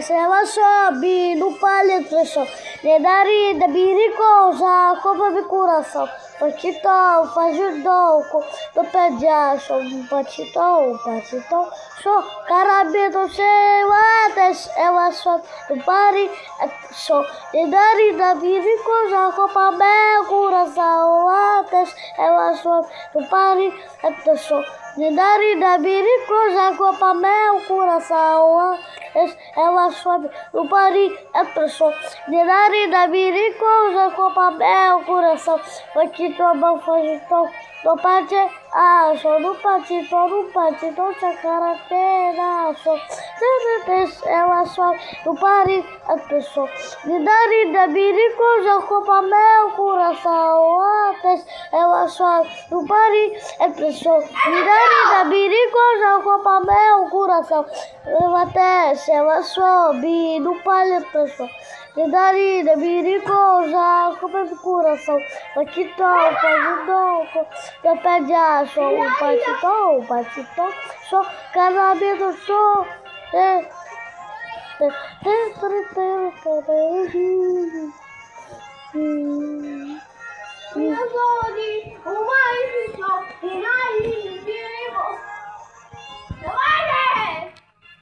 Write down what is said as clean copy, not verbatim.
se ela sobe no palito só, ne dari da biricosa, como de coração. Patitão, faz judô, do pé de aço, patitão, só carabito seu, até ela sobe no pari, só ne dari da biricosa, copa meu coração, até ela sobe no pari, até só ne dari da biricosa, copa meu coração, ela sobe no pari, até só ne dari da biricosa, copa meu coração, patitão, patitão, do pate, aço, no patitão, chacarapena, aço, ela sobe no pari, até só ne dari da biricosa, copa meu coração, até ela sobe no pari, até só ne dari da biricosa, copa meu coração, até ela sobe no pari, até só ne dari da biricosa, copa meu coração, patitão, patitão, do pé de aço, patitão, só canabito, só Minha dor, o mais